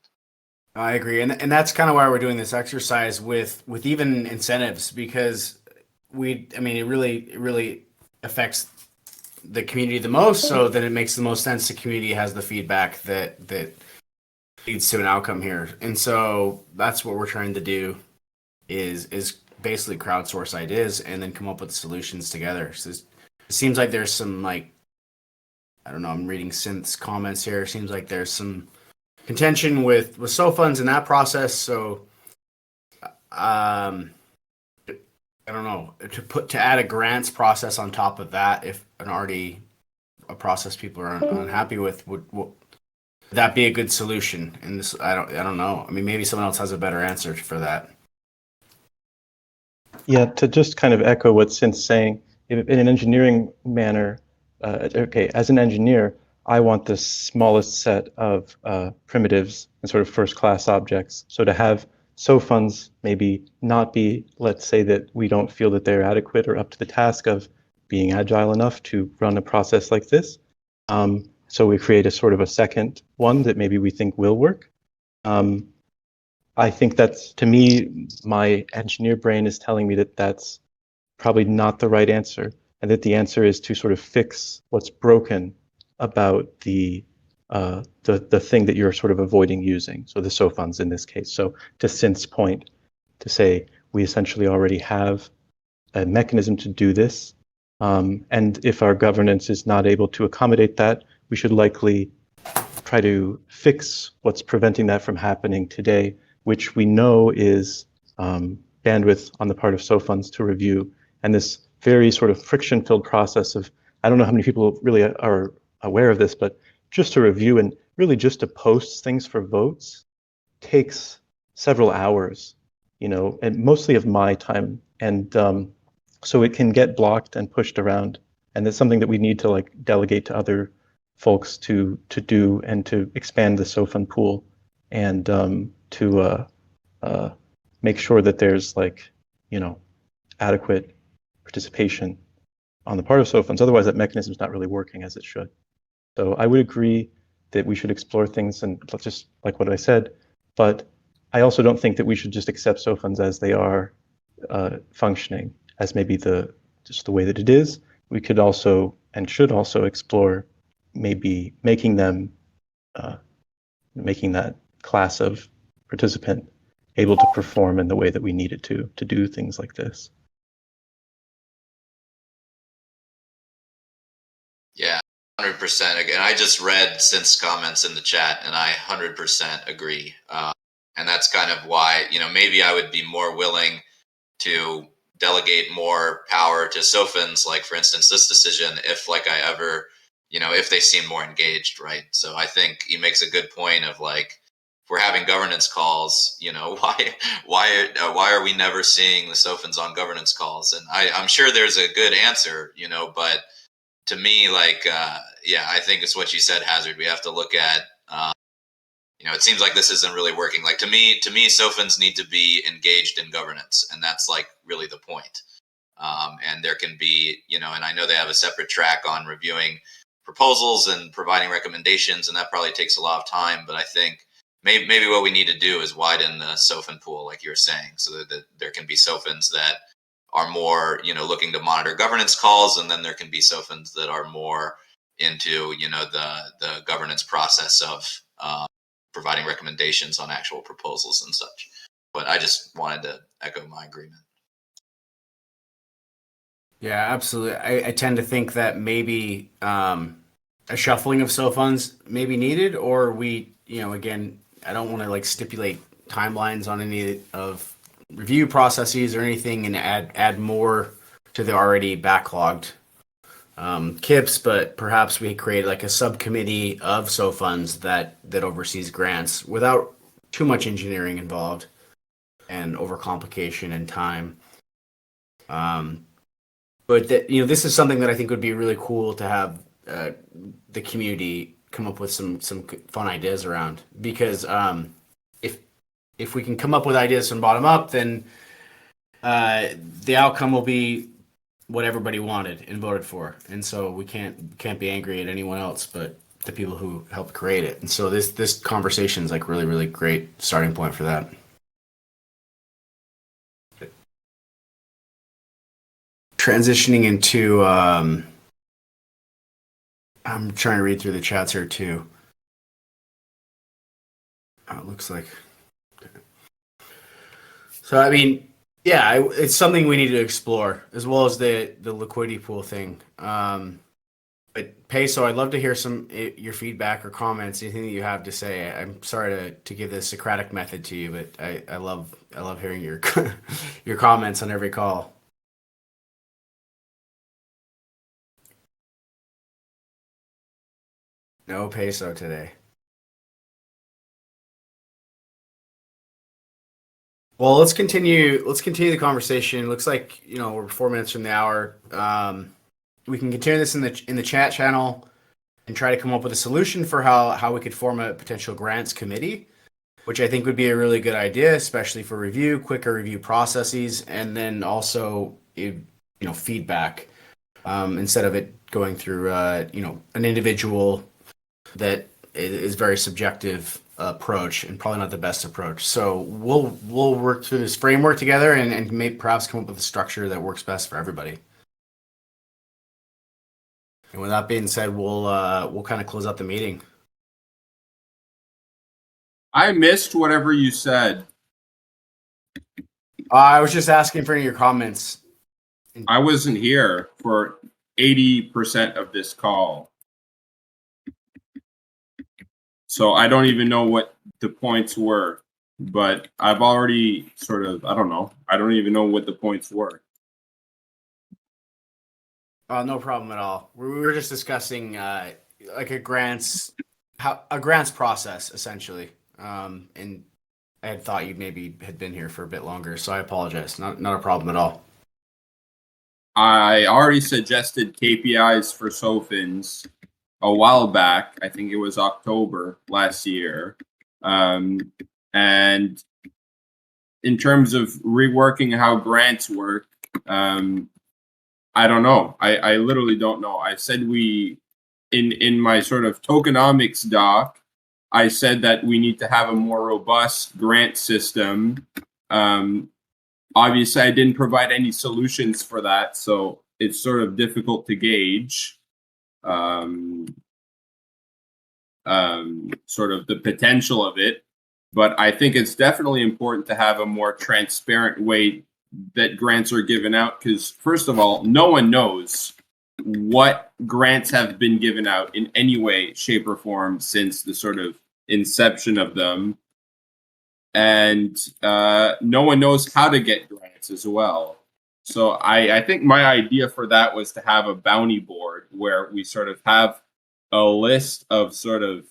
I agree, and that's kind of why we're doing this exercise with even incentives, because it really affects the community the most, so that it makes the most sense. The community has the feedback that leads to an outcome here, and so that's what we're trying to do is basically crowdsource ideas and then come up with solutions together. So it seems like there's some I don't know, I'm reading Synth's comments here. It seems like there's some contention with SO funds in that process. So I don't know, to add a grants process on top of that, if a process people are unhappy with, would that be a good solution? And this, I don't know. I mean, maybe someone else has a better answer for that. Yeah, to just kind of echo what Synth's saying, in an engineering manner, as an engineer, I want the smallest set of primitives and sort of first-class objects. So to have SO funds maybe not be, let's say that we don't feel that they're adequate or up to the task of being agile enough to run a process like this. So we create a sort of a second one that maybe we think will work. I think that's, to me, my engineer brain is telling me that that's probably not the right answer, and that the answer is to sort of fix what's broken about the the thing that you're sort of avoiding using. So the SO funds in this case. So to Synth's point, to say we essentially already have a mechanism to do this. And if our governance is not able to accommodate that, we should likely try to fix what's preventing that from happening today, which we know is bandwidth on the part of SO funds to review. And this very sort of friction-filled process of, I don't know how many people really are aware of this, but just to review and really just to post things for votes takes several hours, and mostly of my time. And so it can get blocked and pushed around. And it's something that we need to delegate to other folks to do and to expand the SOFUN pool and to make sure that there's adequate participation on the part of SOFUNs. Otherwise, that mechanism is not really working as it should. So I would agree that we should explore things and just like what I said, but I also don't think that we should just accept SOFUNs as they are functioning as maybe just the way that it is. We could also and should also explore maybe making them making that class of participant able to perform in the way that we need it to do things like this. Yeah, 100%. Again, I just read Synth's comments in the chat, and I 100% agree. And that's kind of why, maybe I would be more willing to delegate more power to SOFUNs, like for instance, this decision, if if they seem more engaged, right? So I think he makes a good point of if we're having governance calls, why are we never seeing the SOFUNs on governance calls? And I'm sure there's a good answer, but to me, I think it's what you said, Hazard. We have to look at, it seems like this isn't really working. To me, SOFUNs need to be engaged in governance, and that's really the point. And there can be, and I know they have a separate track on reviewing proposals and providing recommendations, and that probably takes a lot of time. But I think maybe what we need to do is widen the SOFUN pool, like you're saying, so that there can be SOFUNs that are more, looking to monitor governance calls, and then there can be SOFUNs that are more into, the governance process of providing recommendations on actual proposals and such. But I just wanted to echo my agreement. Yeah, absolutely. I tend to think that maybe a shuffling of SOFUNs may be needed, or we, again, I don't want to stipulate timelines on any of review processes or anything and add more to the already backlogged KIPs, but perhaps we create a subcommittee of SOFUNs that oversees grants without too much engineering involved and overcomplication and time. But this is something that I think would be really cool to have the community come up with some fun ideas around, because if we can come up with ideas from bottom up, then the outcome will be what everybody wanted and voted for, and so we can't be angry at anyone else but the people who helped create it. And so this conversation is really, really great starting point for that. Transitioning into I'm trying to read through the chats here too. Oh, it looks like so. I mean, yeah, it's something we need to explore, as well as the liquidity pool thing. But Peso, I'd love to hear your feedback or comments, anything that you have to say. I'm sorry to give the Socratic method to you, but I love hearing your your comments on every call. No Peso today. Well, let's continue the conversation. Looks like we're 4 minutes from the hour. We can continue this in the chat channel and try to come up with a solution for how we could form a potential grants committee, which I think would be a really good idea, especially for quicker review processes, and then also feedback instead of it going through an individual that is very subjective approach and probably not the best approach. So we'll work through this framework together and perhaps come up with a structure that works best for everybody. And with that being said, we'll kind of close out the meeting. I missed whatever you said. I was just asking for any of your comments. I wasn't here for 80% of this call. So I don't even know what the points were, but I've already sort of, I don't know. I don't even know what the points were. No problem at all. We were just discussing like a grants process essentially, and I had thought you maybe had been here for a bit longer, so I apologize. Not a problem at all. I already suggested KPIs for SOFINs a while back. I think it was October last year. And in terms of reworking how grants work, I don't know. I literally don't know. I said in my sort of tokenomics doc, I said that we need to have a more robust grant system. Obviously, I didn't provide any solutions for that, so it's sort of difficult to gauge sort of the potential of it. But I think it's definitely important to have a more transparent way that grants are given out, because first of all, no one knows what grants have been given out in any way, shape, or form since the sort of inception of them. And no one knows how to get grants as well. So I think my idea for that was to have a bounty board where we sort of have a list of sort of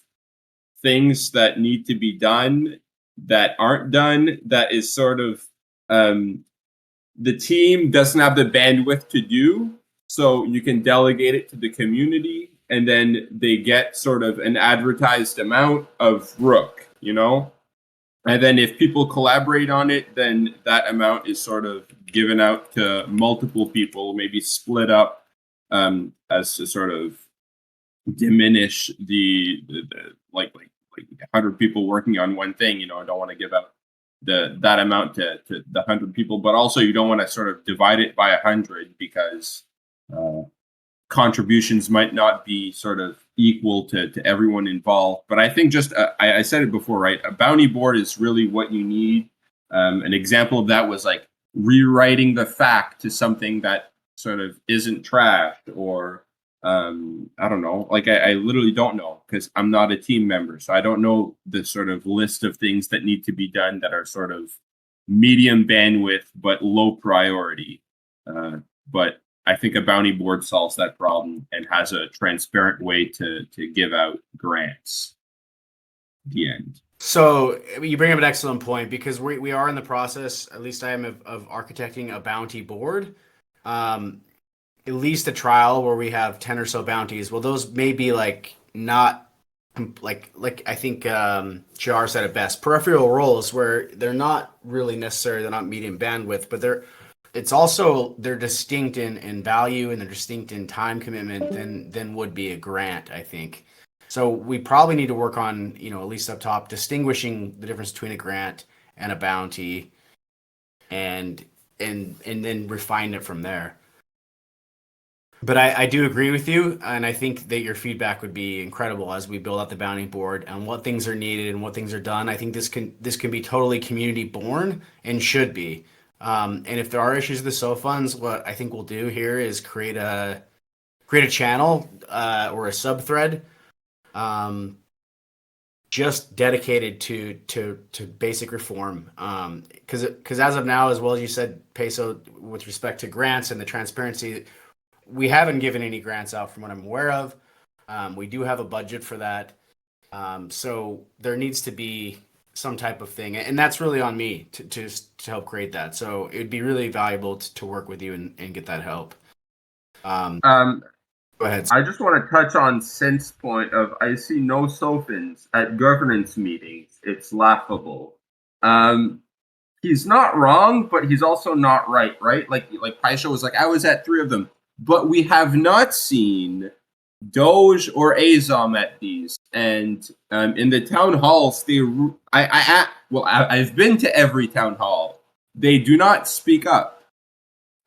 things that need to be done that aren't done, that is sort of the team doesn't have the bandwidth to do, so you can delegate it to the community, and then they get sort of an advertised amount of Rook, you know? And then if people collaborate on it, then that amount is sort of given out to multiple people, maybe split up as to sort of diminish the like 100 people working on one thing. You know, I don't want to give out that amount to the 100 people, but also you don't want to sort of divide it by 100 because contributions might not be sort of equal to everyone involved. But I think just I said it before, right? A bounty board is really what you need. An example of that was like rewriting the fact to something that sort of isn't trashed, or I don't know. Like I literally don't know because I'm not a team member, so I don't know the sort of list of things that need to be done that are sort of medium bandwidth but low priority. But I think a bounty board solves that problem and has a transparent way to give out grants. The end. So you bring up an excellent point, because we are in the process, at least I am, of architecting a bounty board. At least a trial where we have 10 or so bounties. Well, those may be like not like I think JR said it best, peripheral roles where they're not really necessary, they're not medium bandwidth, but they're distinct in value, and they're distinct in time commitment than would be a grant, I think. So we probably need to work on, you know, at least up top, distinguishing the difference between a grant and a bounty, and then refine it from there. But I do agree with you, and I think that your feedback would be incredible as we build out the bounty board and what things are needed and what things are done. I think this can be totally community born and should be. And if there are issues with the SO funds, what I think we'll do here is create a channel or a sub thread just dedicated to basic reform. Because as of now, as well as you said, Peso, with respect to grants and the transparency, we haven't given any grants out from what I'm aware of. We do have a budget for that. So there needs to be some type of thing. And that's really on me to help create that. So it would be really valuable to work with you and get that help. Go ahead. I just want to touch on Sint's point of I see no SOFINs at governance meetings. It's laughable. He's not wrong, but he's also not right? Like Paisha was like, I was at 3 of them. But we have not seen Doge or Azom at these. And in the town halls, I've been to every town hall. They do not speak up.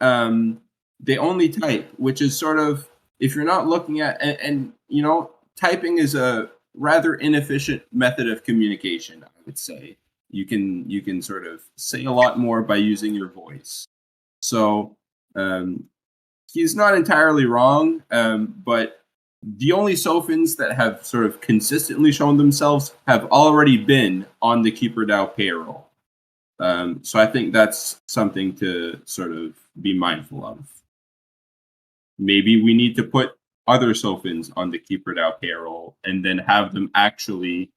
They only type, which is sort of, if you're not looking at, and you know, typing is a rather inefficient method of communication, I would say. You can sort of say a lot more by using your voice. So he's not entirely wrong, but the only Sophins that have sort of consistently shown themselves have already been on the KeeperDAO payroll. So I think that's something to sort of be mindful of. Maybe we need to put other Sophins on the KeeperDAO payroll and then have them actually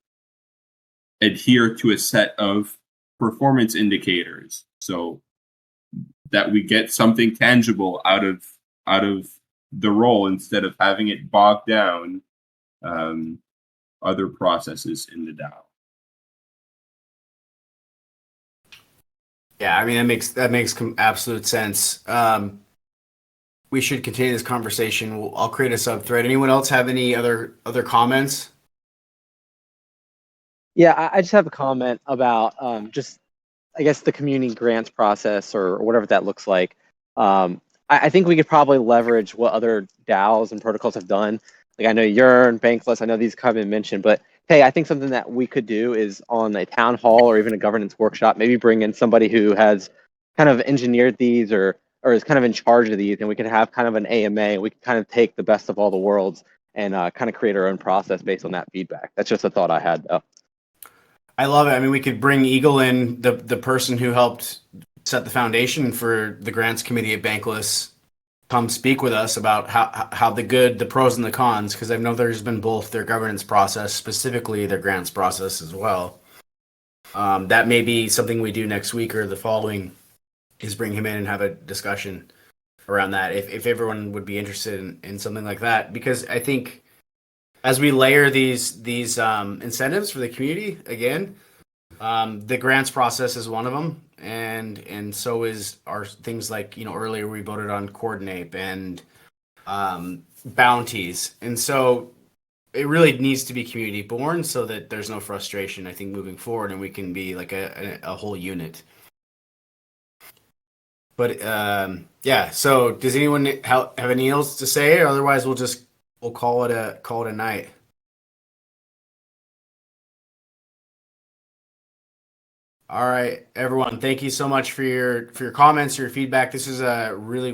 adhere to a set of performance indicators so that we get something tangible out of the role instead of having it bogged down other processes in the DAO. Yeah, I mean that makes absolute sense. We should continue this conversation. I'll create a subthread. Anyone else have any other comments? Yeah, I just have a comment about just, I guess, the community grants process or whatever that looks like. I think we could probably leverage what other DAOs and protocols have done. Like, I know Yearn, Bankless, I know these have been mentioned, but hey, I think something that we could do is on a town hall or even a governance workshop, maybe bring in somebody who has kind of engineered these or is kind of in charge of these, and we could have kind of an AMA. We could kind of take the best of all the worlds and kind of create our own process based on that feedback. That's just a thought I had, though. I love it. I mean, we could bring Eagle in, the person who helped set the foundation for the grants committee at Bankless, come speak with us about how the pros and the cons, because I know there's been both their governance process, specifically their grants process as well. That may be something we do next week or the following, is bring him in and have a discussion around that, if everyone would be interested in something like that, because I think as we layer these incentives for the community, again, the grants process is one of them, and so is our things like, earlier we voted on Coordinape and bounties, and so it really needs to be community born so that there's no frustration, I think, moving forward, and we can be like a whole unit. But yeah, so does anyone have anything else to say? Or otherwise, we'll call it a night. All right, everyone. Thank you so much for your comments, your feedback. This is a really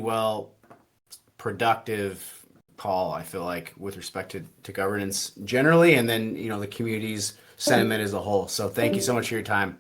productive call, I feel like, with respect to governance generally, and then the community's sentiment as a whole. So thank you so much for your time.